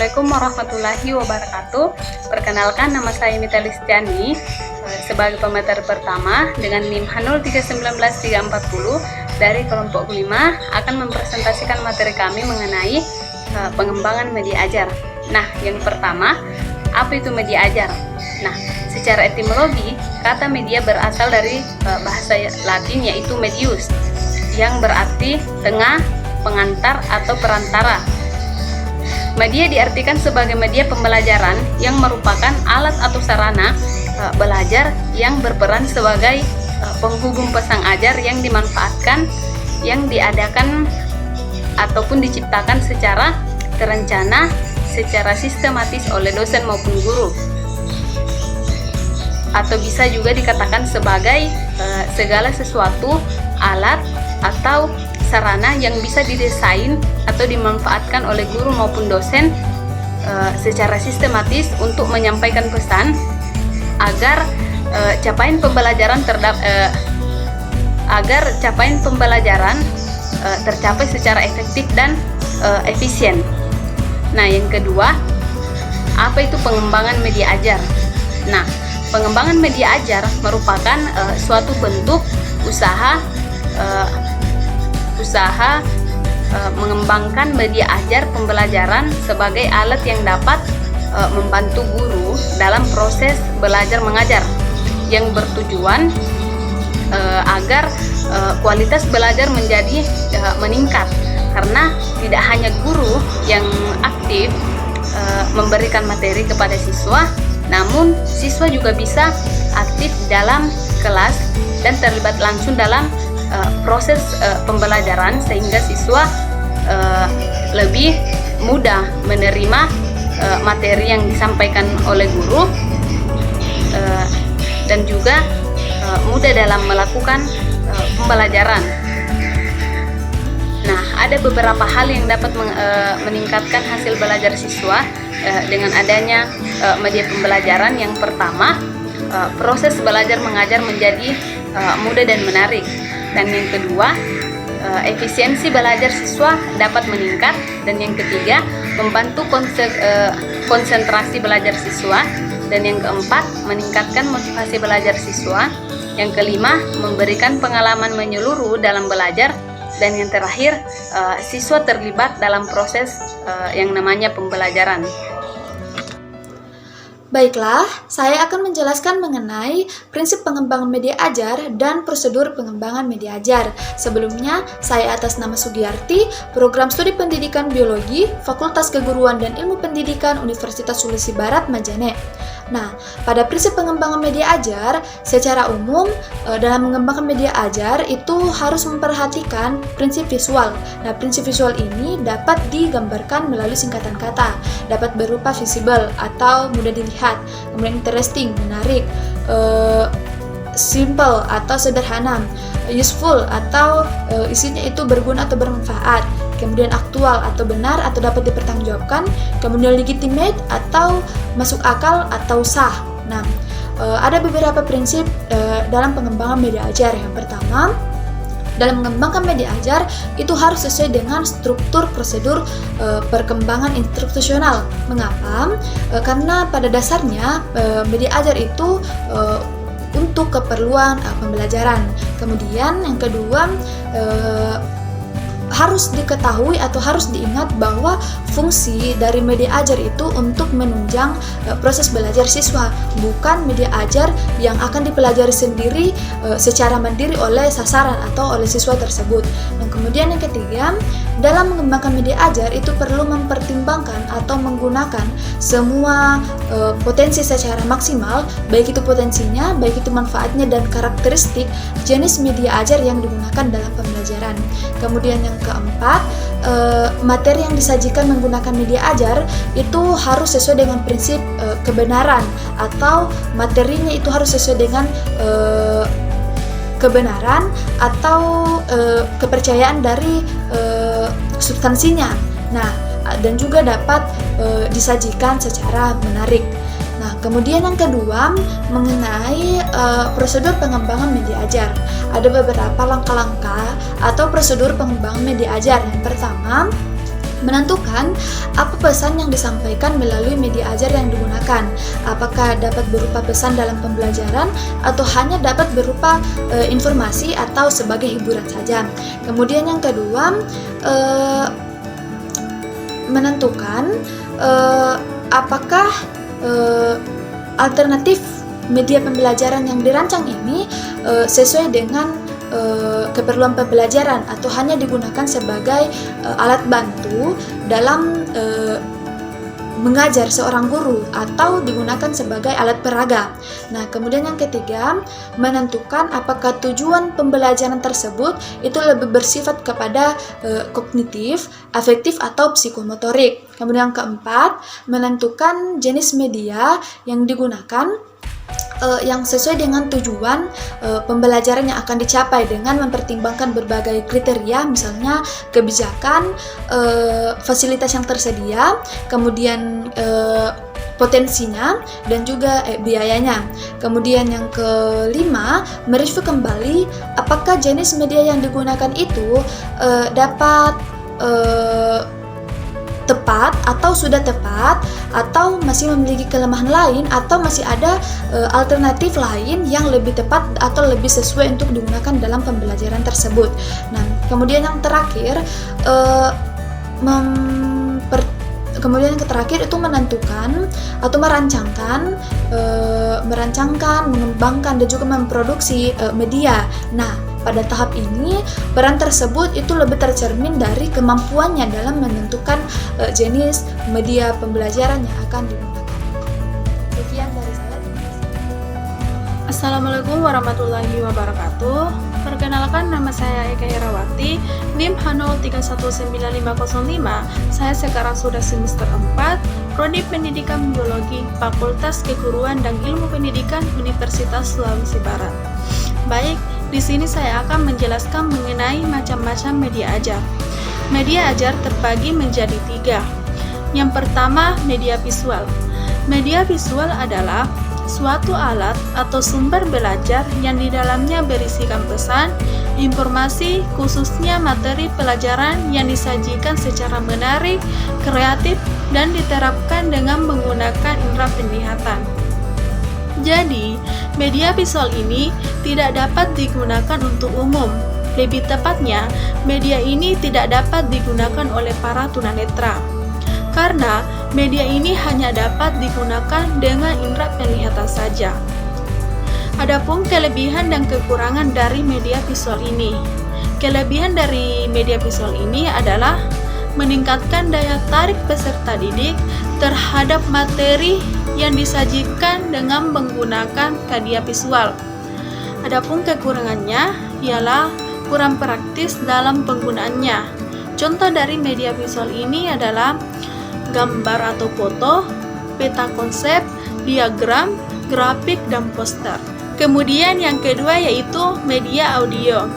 Assalamualaikum warahmatullahi wabarakatuh. Perkenalkan, nama saya Mita Listiani sebagai pemateri pertama dengan NIM H0319340 dari kelompok 5 akan mempresentasikan materi kami mengenai pengembangan media ajar. Nah, yang pertama, apa itu media ajar? Nah, secara etimologi, kata media berasal dari bahasa Latin yaitu medius, yang berarti tengah, pengantar atau perantara. Media diartikan sebagai media pembelajaran yang merupakan alat atau sarana belajar yang berperan sebagai penghubung pesan ajar yang dimanfaatkan, yang diadakan ataupun diciptakan secara terencana, secara sistematis oleh dosen maupun guru. Atau bisa juga dikatakan sebagai segala sesuatu alat atau sarana yang bisa didesain atau dimanfaatkan oleh guru maupun dosen secara sistematis untuk menyampaikan pesan agar capaian pembelajaran tercapai secara efektif dan efisien. Nah, yang kedua, apa itu pengembangan media ajar? Nah, pengembangan media ajar merupakan suatu bentuk usaha mengembangkan media ajar pembelajaran sebagai alat yang dapat membantu guru dalam proses belajar mengajar, yang bertujuan agar kualitas belajar menjadi meningkat, karena tidak hanya guru yang aktif memberikan materi kepada siswa, namun siswa juga bisa aktif dalam kelas dan terlibat langsung dalam proses pembelajaran, sehingga siswa lebih mudah menerima materi yang disampaikan oleh guru dan juga mudah dalam melakukan pembelajaran. Nah, ada beberapa hal yang dapat meningkatkan hasil belajar siswa dengan adanya media pembelajaran. Yang pertama, proses belajar mengajar menjadi mudah dan menarik. Dan yang kedua, efisiensi belajar siswa dapat meningkat. Dan yang ketiga, membantu konsentrasi belajar siswa. Dan yang keempat, meningkatkan motivasi belajar siswa. Yang kelima, memberikan pengalaman menyeluruh dalam belajar. Dan yang terakhir, siswa terlibat dalam proses yang namanya pembelajaran. Baiklah, saya akan menjelaskan mengenai prinsip pengembangan media ajar dan prosedur pengembangan media ajar. Sebelumnya, saya atas nama Sugiyarti, Program Studi Pendidikan Biologi, Fakultas Keguruan dan Ilmu Pendidikan Universitas Sulawesi Barat, Majene. Nah, pada prinsip pengembangan media ajar, secara umum dalam mengembangkan media ajar itu harus memperhatikan prinsip visual. Nah, prinsip visual ini dapat digambarkan melalui singkatan kata, dapat berupa visible atau mudah dilihat, kemudian interesting, menarik, simple atau sederhana, useful atau isinya itu berguna atau bermanfaat, kemudian aktual atau benar atau dapat dipertanggungjawabkan, kemudian legitimate atau masuk akal atau sah. Nah, ada beberapa prinsip dalam pengembangan media ajar. Yang pertama, dalam mengembangkan media ajar itu harus sesuai dengan struktur prosedur perkembangan instruksional. Mengapa? Karena pada dasarnya media ajar itu untuk keperluan pembelajaran. Kemudian yang kedua, harus diketahui atau harus diingat bahwa fungsi dari media ajar itu untuk menunjang proses belajar siswa, bukan media ajar yang akan dipelajari sendiri secara mandiri oleh sasaran atau oleh siswa tersebut. Dan kemudian yang ketiga, dalam mengembangkan media ajar itu perlu mempertimbangkan atau menggunakan semua potensi secara maksimal, baik itu potensinya, baik itu manfaatnya dan karakteristik jenis media ajar yang digunakan dalam pembelajaran. Kemudian yang keempat, materi yang disajikan menggunakan media ajar itu harus sesuai dengan prinsip kebenaran, atau materinya itu harus sesuai dengan kebenaran atau kepercayaan dari substansinya. Nah, dan juga dapat disajikan secara menarik. Nah, kemudian yang kedua, mengenai prosedur pengembangan media ajar. Ada beberapa langkah-langkah atau prosedur pengembangan media ajar. Yang pertama, Menentukan apa pesan yang disampaikan melalui media ajar yang digunakan. Apakah dapat berupa pesan dalam pembelajaran atau hanya dapat berupa informasi atau sebagai hiburan saja. Kemudian yang kedua, menentukan apakah alternatif media pembelajaran yang dirancang ini sesuai dengan keperluan pembelajaran atau hanya digunakan sebagai alat bantu dalam mengajar seorang guru atau digunakan sebagai alat peraga. Nah, kemudian yang ketiga, menentukan apakah tujuan pembelajaran tersebut itu lebih bersifat kepada kognitif, afektif atau psikomotorik. Kemudian yang keempat, menentukan jenis media yang digunakan yang sesuai dengan tujuan pembelajaran yang akan dicapai dengan mempertimbangkan berbagai kriteria, misalnya kebijakan, fasilitas yang tersedia, kemudian potensinya dan juga biayanya. Kemudian yang kelima, mereview kembali apakah jenis media yang digunakan itu dapat tepat atau sudah tepat atau masih memiliki kelemahan lain atau masih ada alternatif lain yang lebih tepat atau lebih sesuai untuk digunakan dalam pembelajaran tersebut. Nah, kemudian yang terakhir itu menentukan atau merancangkan, mengembangkan dan juga memproduksi media. Nah, pada tahap ini, peran tersebut itu lebih tercermin dari kemampuannya dalam menentukan jenis media pembelajaran yang akan digunakan. Sekian dari saya. Assalamualaikum warahmatullahi wabarakatuh. Perkenalkan, nama saya Eka Irawati, NIM H03195505. Saya sekarang sudah semester 4, Prodi Pendidikan Biologi, Fakultas Keguruan dan Ilmu Pendidikan Universitas Sulawesi Barat. Baik, di sini saya akan menjelaskan mengenai macam-macam media ajar. Media ajar terbagi menjadi 3. Yang pertama, media visual. Media visual adalah suatu alat atau sumber belajar yang di dalamnya berisikan pesan, informasi, khususnya materi pelajaran yang disajikan secara menarik, kreatif, dan diterapkan dengan menggunakan indera penglihatan. Jadi, media visual ini tidak dapat digunakan untuk umum. Lebih tepatnya, media ini tidak dapat digunakan oleh para tunanetra. Karena media ini hanya dapat digunakan dengan indera penglihatan saja. Adapun kelebihan dan kekurangan dari media visual ini. Kelebihan dari media visual ini adalah meningkatkan daya tarik peserta didik terhadap materi yang disajikan dengan menggunakan media visual. Adapun kekurangannya ialah kurang praktis dalam penggunaannya. Contoh dari media visual ini adalah gambar atau foto, peta konsep, diagram, grafik, dan poster. Kemudian yang kedua yaitu media audio.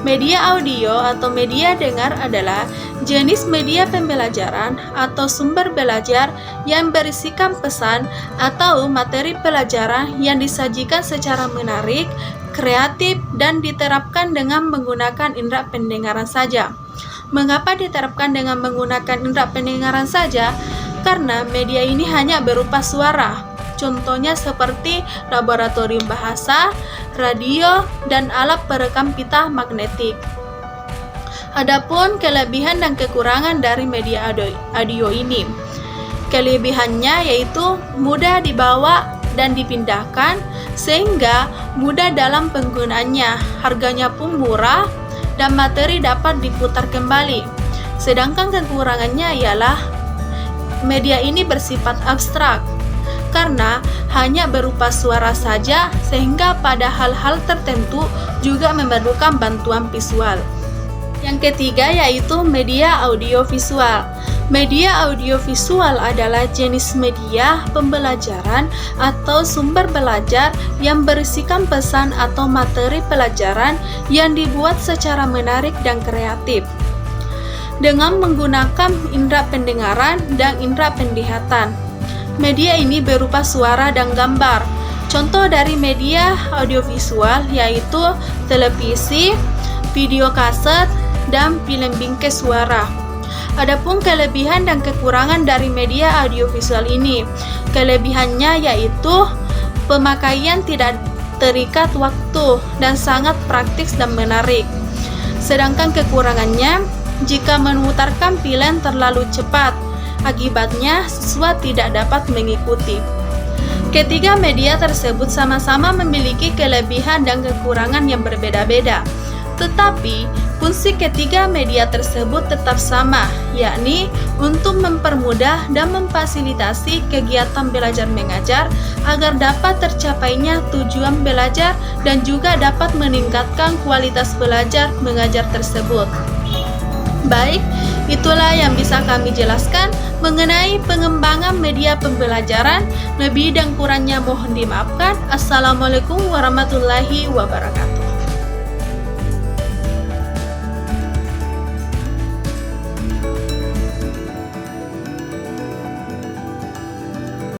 Media audio atau media dengar adalah jenis media pembelajaran atau sumber belajar yang berisikan pesan atau materi pelajaran yang disajikan secara menarik, kreatif, dan diterapkan dengan menggunakan indera pendengaran saja. Mengapa diterapkan dengan menggunakan indera pendengaran saja? Karena media ini hanya berupa suara. Contohnya seperti laboratorium bahasa, radio, dan alat perekam pita magnetik. Adapun kelebihan dan kekurangan dari media audio ini. Kelebihannya yaitu mudah dibawa dan dipindahkan sehingga mudah dalam penggunaannya, harganya pun murah dan materi dapat diputar kembali. Sedangkan kekurangannya ialah media ini bersifat abstrak karena hanya berupa suara saja sehingga pada hal-hal tertentu juga memerlukan bantuan visual. Yang ketiga yaitu media audiovisual. Media audiovisual adalah jenis media pembelajaran atau sumber belajar yang berisikan pesan atau materi pelajaran yang dibuat secara menarik dan kreatif dengan menggunakan indera pendengaran dan indera penglihatan. Media ini berupa suara dan gambar. Contoh dari media audiovisual yaitu televisi, video kaset, dan film bingkai suara. Adapun kelebihan dan kekurangan dari media audiovisual ini, kelebihannya yaitu pemakaian tidak terikat waktu dan sangat praktis dan menarik. Sedangkan kekurangannya, jika memutarkan pilihan terlalu cepat, akibatnya siswa tidak dapat mengikuti. Ketiga media tersebut sama-sama memiliki kelebihan dan kekurangan yang berbeda-beda. Tetapi, fungsi ketiga media tersebut tetap sama, yakni untuk mempermudah dan memfasilitasi kegiatan belajar mengajar agar dapat tercapainya tujuan belajar dan juga dapat meningkatkan kualitas belajar mengajar tersebut. Baik, itulah yang bisa kami jelaskan mengenai pengembangan media pembelajaran. Lebih dan kurangnya mohon dimaafkan. Assalamualaikum warahmatullahi wabarakatuh.